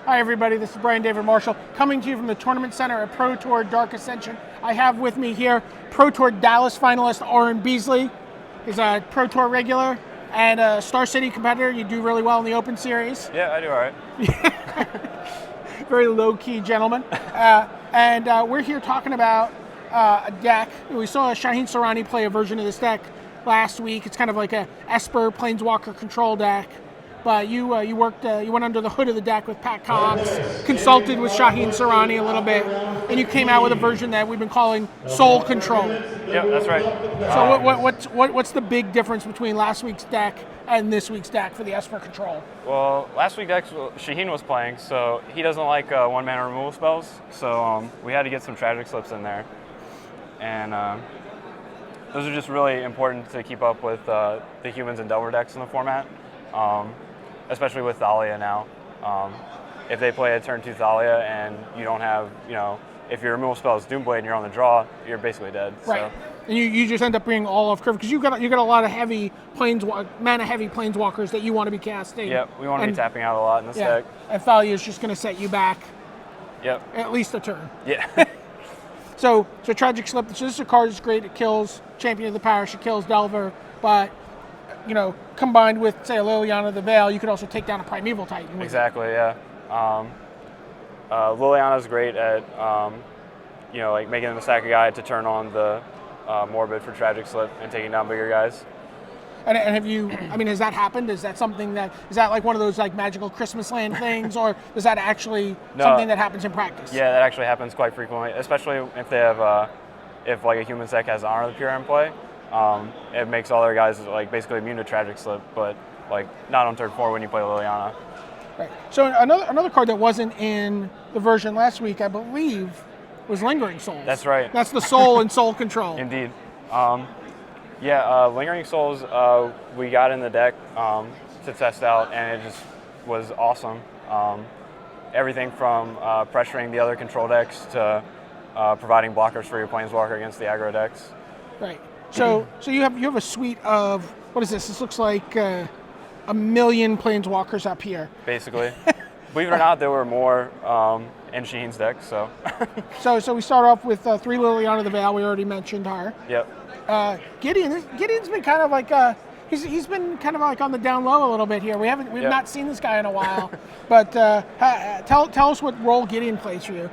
Hi everybody, this is Brian David Marshall coming to you from the Tournament Center at Pro Tour Dark Ascension. I have with me here Pro Tour Dallas finalist Orrin Beasley. He's a Pro Tour regular and a Star City competitor. You do really well in the Open Series. Yeah, I do all right. Very low-key gentleman. And we're here talking about a deck. We saw Shaheen Soorani play a version of this deck last week. It's kind of like a Esper Planeswalker control deck. But you went under the hood of the deck with Pat Cox, consulted with Shaheen Soorani a little bit, and you came out with a version that we've been calling Soul Control. Yeah, that's right. So what's the big difference between last week's deck and this week's deck for the Esper Control? Well, last week's deck Shaheen was playing, so he doesn't like one-mana removal spells, so we had to get some Tragic Slips in there. And those are just really important to keep up with the humans and Delver decks in the format. Especially with Thalia now. If they play a turn 2 Thalia and you don't have, if your removal spell is Doomblade and you're on the draw, you're basically dead. Right. So. And you just end up bringing all of curve because you got a lot of heavy mana heavy planeswalkers that you want to be casting. Yep, we want to be tapping out a lot in this deck. And Thalia is just going to set you back. Yep. At least a turn. Yeah. So Tragic Slip. So this is a card that's great. It kills Champion of the Parish. It kills Delver, but combined with, say, a Liliana the Veil, you could also take down a Primeval Titan. Exactly, yeah. Liliana's great at, like making them a sack a guy to turn on the Morbid for Tragic Slip and taking down bigger guys. And have you, has that happened? Is that something is that like one of those like magical Christmas land things, or is that actually something that happens in practice? Yeah, that actually happens quite frequently, especially if they have, if like a human deck has Honor of the Pure in play. It makes all their guys like basically immune to Tragic Slip, but like not on turn 4 when you play Liliana. Right. So another card that wasn't in the version last week, I believe, was Lingering Souls. That's right. That's the Soul and Soul Control. Indeed. Lingering Souls we got in the deck to test out, and it just was awesome. Everything from pressuring the other control decks to providing blockers for your Planeswalker against the aggro decks. Right. So you have a suite of, what is this? This looks like a million Planeswalkers up here. Basically. Believe it or not, there were more in Shaheen's deck. So. so we start off with 3 Liliana the Veil. We already mentioned her. Yep. Gideon's been kind of like he's been kind of like on the down low a little bit here. We've not seen this guy in a while. But tell us what role Gideon plays for you.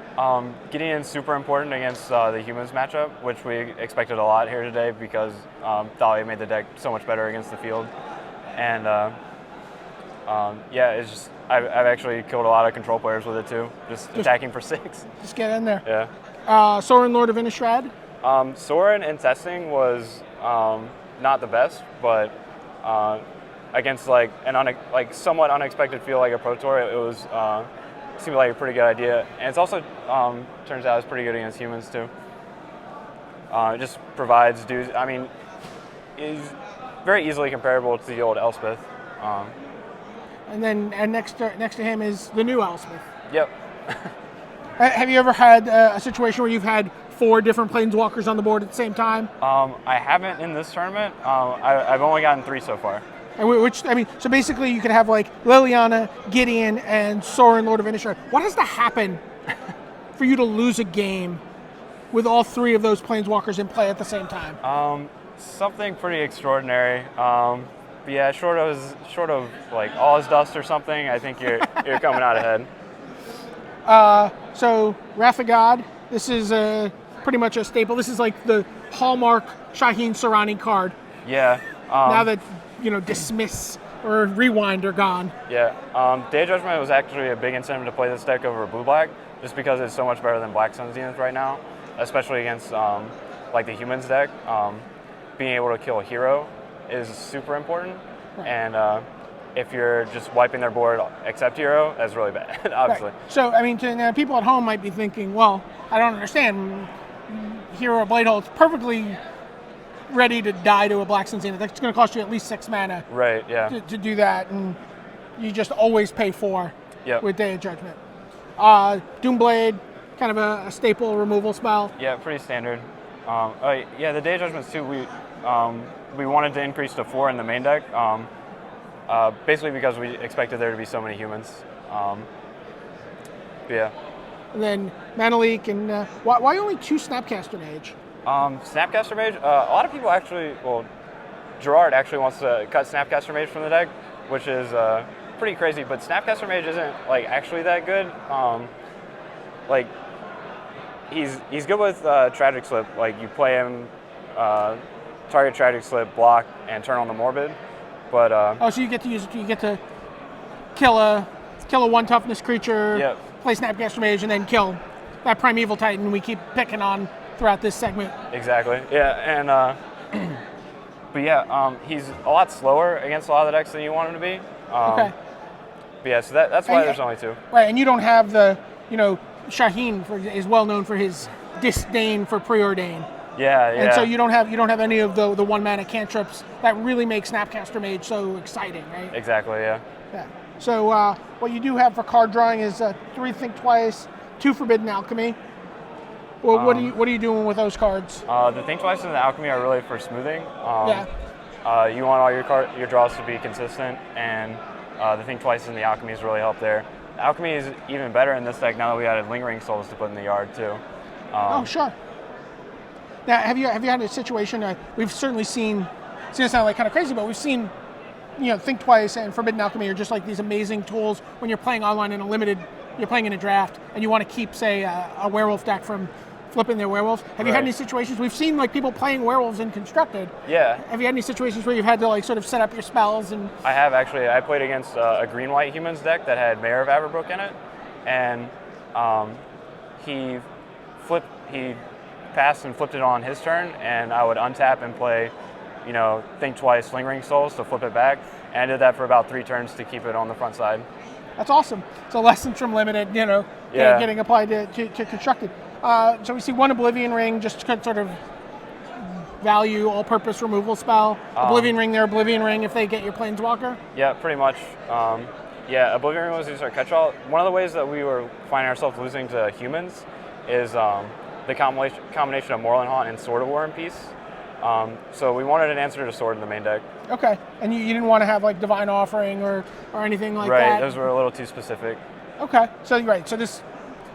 Gideon's super important against the humans matchup, which we expected a lot here today because Thalia made the deck so much better against the field. And it's just I've actually killed a lot of control players with it too, just attacking for 6. Just get in there. Yeah. Sorin, Lord of Innistrad. Sorin in testing was not the best, but against like somewhat unexpected field like a Pro Tour, it was seemed like a pretty good idea, and it's also turns out it's pretty good against humans too. It just provides dudes. Is very easily comparable to the old Elspeth. And next to him is the new Elspeth. Yep. Have you ever had a situation where you've had 4 different Planeswalkers on the board at the same time? I haven't in this tournament. I've only gotten 3 so far. And so basically you could have like Liliana, Gideon, and Sorin, Lord of Innistrad. What has to happen for you to lose a game with all 3 of those Planeswalkers in play at the same time? Something pretty extraordinary. Short of like all is dust or something. I think you're coming out ahead. So Wrath of God. This is pretty much a staple. This is like the hallmark Shaheen Soorani card. Yeah. Now that Dismiss or Rewind are gone. Yeah. Day of Judgment was actually a big incentive to play this deck over blue-black, just because it's so much better than Black Sun Zenith right now, especially against like the humans deck. Being able to kill a hero is super important, right. And if you're just wiping their board except hero, that's really bad, obviously. Right. So, people at home might be thinking, well, I don't understand. Hero Bladehold's perfectly ready to die to a Black Sun Zenith. That's going to cost you at least 6 mana. Right, yeah. To do that, and you just always pay 4 with Day of Judgment. Doomblade, kind of a staple removal spell. Yeah, pretty standard. The Day of Judgments too, we wanted to increase to 4 in the main deck, basically because we expected there to be so many humans. Yeah. And then Mana Leak, and why only 2 Snapcaster Mage? Snapcaster Mage, a lot of people actually, well, Gerard actually wants to cut Snapcaster Mage from the deck, which is pretty crazy, but Snapcaster Mage isn't like actually that good. Like, he's good with Tragic Slip. Like, you play him, target Tragic Slip, block, and turn on the Morbid. But so you get to use it. You get to kill a 1 toughness creature. Yep. Play Snapcaster Mage, and then kill that Primeval Titan we keep picking on throughout this segment. Exactly. Yeah, and but yeah, he's a lot slower against a lot of the decks than you want him to be. Okay. But yeah, so that's why there's only 2. Right, and you don't have the, Shaheen is well known for his disdain for Preordain. Yeah. And so you don't have any of the 1 mana cantrips that really make Snapcaster Mage so exciting, right? Exactly. Yeah. Yeah. So what you do have for card drawing is 3 Think Twice, 2 Forbidden Alchemy. Well, what are you doing with those cards? The Think Twice and the Alchemy are really for smoothing. You want all your draws to be consistent, and the Think Twice and the Alchemies really help there. The Alchemy is even better in this deck now that we added Lingering Souls to put in the yard too. Oh, sure. Now, have you had a situation? We've certainly seen. It's gonna sound like kind of crazy, but we've seen. Think Twice and Forbidden Alchemy are just like these amazing tools when you're playing online in a limited. You're playing in a draft, and you want to keep, say, a werewolf deck from flipping their werewolves. Have you had any situations? We've seen like people playing werewolves in Constructed. Yeah. Have you had any situations where you've had to like sort of set up your spells and? I have actually. I played against a green-white humans deck that had Mayor of Averbrook in it, and he passed and flipped it on his turn, and I would untap and play, Think Twice, Lingering Souls to flip it back, and I did that for about 3 turns to keep it on the front side. That's awesome. So lessons from Limited, getting applied to Constructed. So we see 1 Oblivion Ring, just sort of value all-purpose removal spell. Oblivion Ring, their Oblivion Ring if they get your Planeswalker. Yeah, pretty much. Oblivion Ring was used our catch-all. One of the ways that we were finding ourselves losing to humans is the combination of Moorland Haunt and Sword of War and Peace. So we wanted an answer to Sword in the main deck. Okay, and you didn't want to have like Divine Offering or anything like that? Right, those were a little too specific. Okay, so this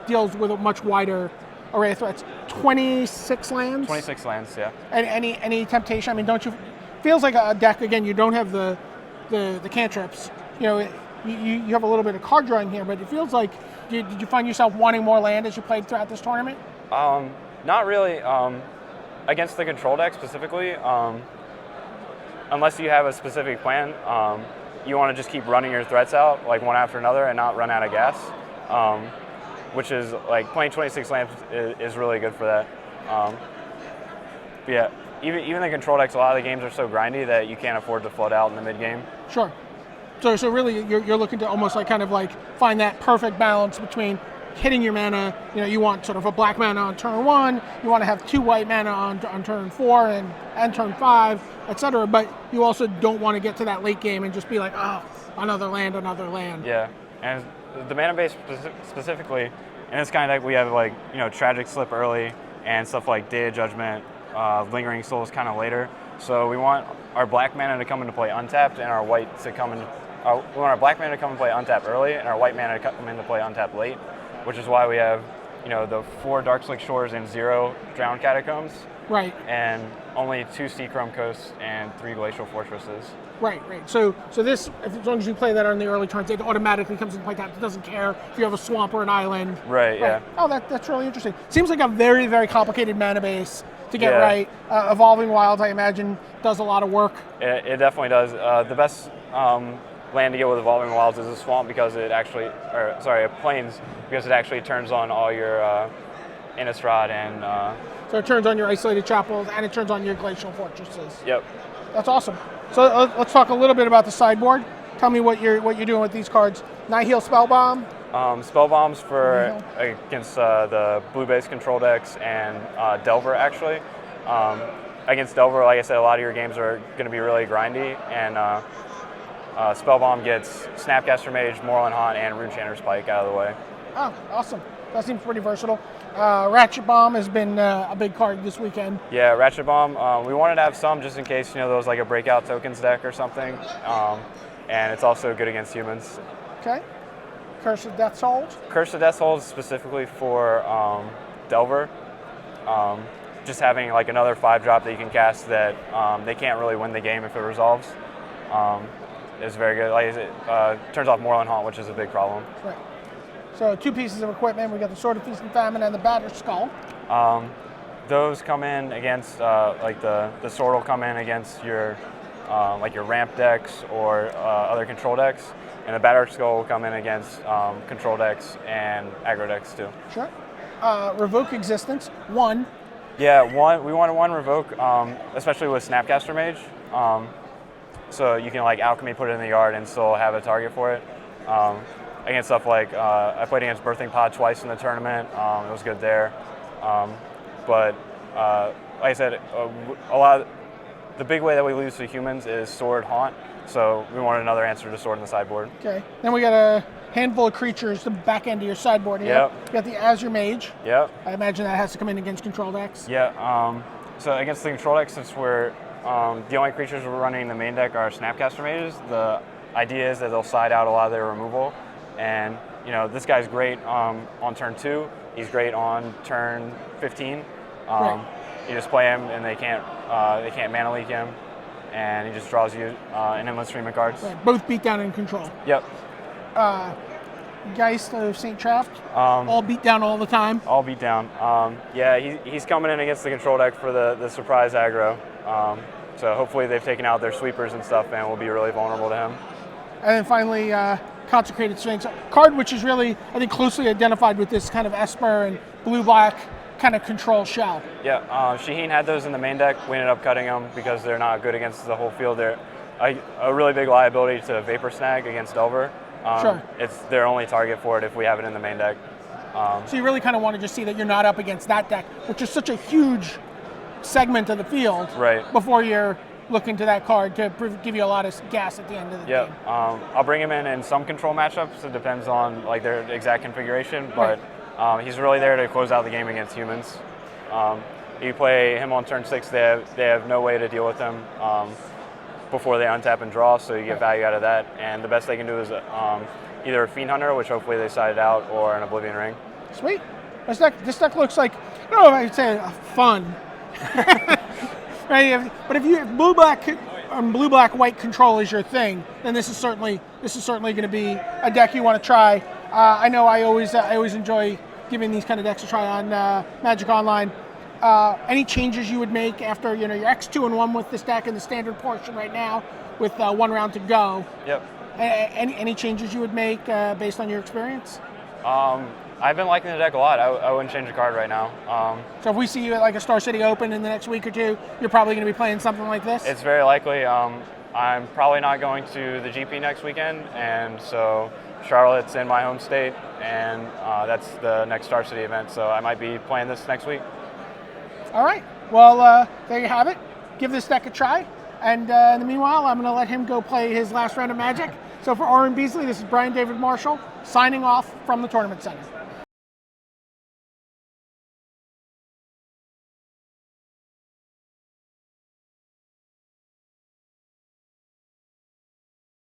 deals with a much wider array of threats. 26 lands? 26 lands, yeah. And any temptation? I mean, don't you... Feels like a deck, again, you don't have the cantrips. You have a little bit of card drawing here, but it feels like... Did you find yourself wanting more land as you played throughout this tournament? Not really. Against the control deck specifically, unless you have a specific plan, you want to just keep running your threats out like one after another and not run out of gas, which is like playing 26 lamps is really good for that. But yeah, even the control decks, a lot of the games are so grindy that you can't afford to flood out in the mid game. Sure. So really, you're looking to almost like find that perfect balance between hitting your mana. You want sort of a black mana on turn 1, you want to have 2 white mana on turn 4 and turn 5, etc. But you also don't want to get to that late game and just be like, oh, another land. Yeah, and the mana base specifically, in this kind of deck we have like, Tragic Slip early and stuff like Day of Judgment, Lingering Souls kind of later. So we want our black mana to come into play untapped and our white to come in. We want our black mana to come and play untapped early and our white mana to come into play untapped late, which is why we have, the 4 Darkslick Shores and 0 Drowned Catacombs. Right. And only 2 Seachrome Coasts and 3 Glacial Fortresses. Right. So this, as long as you play that on the early turns, it automatically comes into play tapped. It doesn't care if you have a swamp or an island. Right, yeah. Oh, that's really interesting. Seems like a very, very complicated mana base to get right. Evolving Wilds, I imagine, does a lot of work. It definitely does. The best land to get with Evolving Wilds is a swamp because a plains because it actually turns on all your Innistrad and. So it turns on your Isolated Chapels and it turns on your Glacial Fortresses. Yep. That's awesome. So let's talk a little bit about the sideboard. Tell me what you're doing with these cards. Nihil Spellbomb. Spellbombs for against the blue-based control decks and Delver actually. Against Delver, like I said, a lot of your games are going to be really grindy, and Spellbomb gets Snapcaster Mage, Moorland Haunt, and Runechanter's Pike out of the way. Oh, awesome. That seems pretty versatile. Ratchet Bomb has been a big card this weekend. Yeah, Ratchet Bomb. We wanted to have some just in case, there was like a breakout tokens deck or something. And it's also good against humans. Okay. Curse of Death Souls? Curse of Death Souls specifically for Delver. Just having like another 5-drop that you can cast that they can't really win the game if it resolves is very good. Like it turns off Moorland Haunt, which is a big problem. Right. So 2 pieces of equipment. We got the Sword of Feast and Famine and the Batterskull. Those come in against like the sword will come in against your like your ramp decks or other control decks, and the Batterskull will come in against control decks and aggro decks too. Sure. Revoke Existence, 1. Yeah, we wanted 1 revoke, especially with Snapcaster Mage. So you can like alchemy, put it in the yard, and still have a target for it. Against stuff like I played against Birthing Pod twice in the tournament. It was good there. But like I said, the big way that we lose to humans is Sword Haunt. So we wanted another answer to Sword in the sideboard. Okay. Then we got a handful of creatures the back end of your sideboard here. Yep. You got the Azure Mage. Yep. I imagine that has to come in against control decks. Yeah. So against the control deck, since we're the only creatures we're running in the main deck are Snapcaster Mages, the idea is that they'll side out a lot of their removal. And you know, this guy's great on turn 2. He's great on turn 15. Right. You just play him, and they can't mana leak him, and he just draws you an endless stream of cards. Right. Both beat down and control. Yep. Geist of St. Traft, all beat down all the time. All beat down. Yeah, he's coming in against the control deck for the surprise aggro. So hopefully they've taken out their sweepers and stuff, and we'll be really vulnerable to him. And then finally, Consecrated Sphinx, a card which is really, I think, closely identified with this kind of Esper and blue-black kind of control shell. Yeah, Shaheen had those in the main deck. We ended up cutting them because they're not good against the whole field. They're a really big liability to Vapor Snag against Delver. Sure. It's their only target for it if we have it in the main deck. So you really kind of want to just see that you're not up against that deck, which is such a huge segment of the field. Right. Before you're looking to that card to give you a lot of gas at the end of the game. I'll bring him in some control matchups. It depends on like their exact configuration, but he's really there to close out the game against humans. You play him on turn 6. They have no way to deal with him before they untap and draw, so you get value out of that. And the best they can do is either a Fiend Hunter, which hopefully they sided out, or an Oblivion Ring. Sweet. This deck looks like, I don't know if I'd say fun. Right? But if blue-black white control is your thing, then this is certainly going to be a deck you want to try. I know I always enjoy giving these kind of decks a try on Magic Online. Any changes you would make after you're X2-1 with this deck in the standard portion right now with 1 round to go? Yep. Any changes you would make based on your experience? I've been liking the deck a lot. I wouldn't change a card right now. So if we see you at like a Star City Open in the next week or 2, you're probably going to be playing something like this? It's very likely. I'm probably not going to the GP next weekend, and so Charlotte's in my home state, and that's the next Star City event, so I might be playing this next week. All right. Well, there you have it. Give this deck a try. And in the meanwhile, I'm going to let him go play his last round of Magic. So for Orrin Beasley, this is Brian David Marshall signing off from the Tournament Center.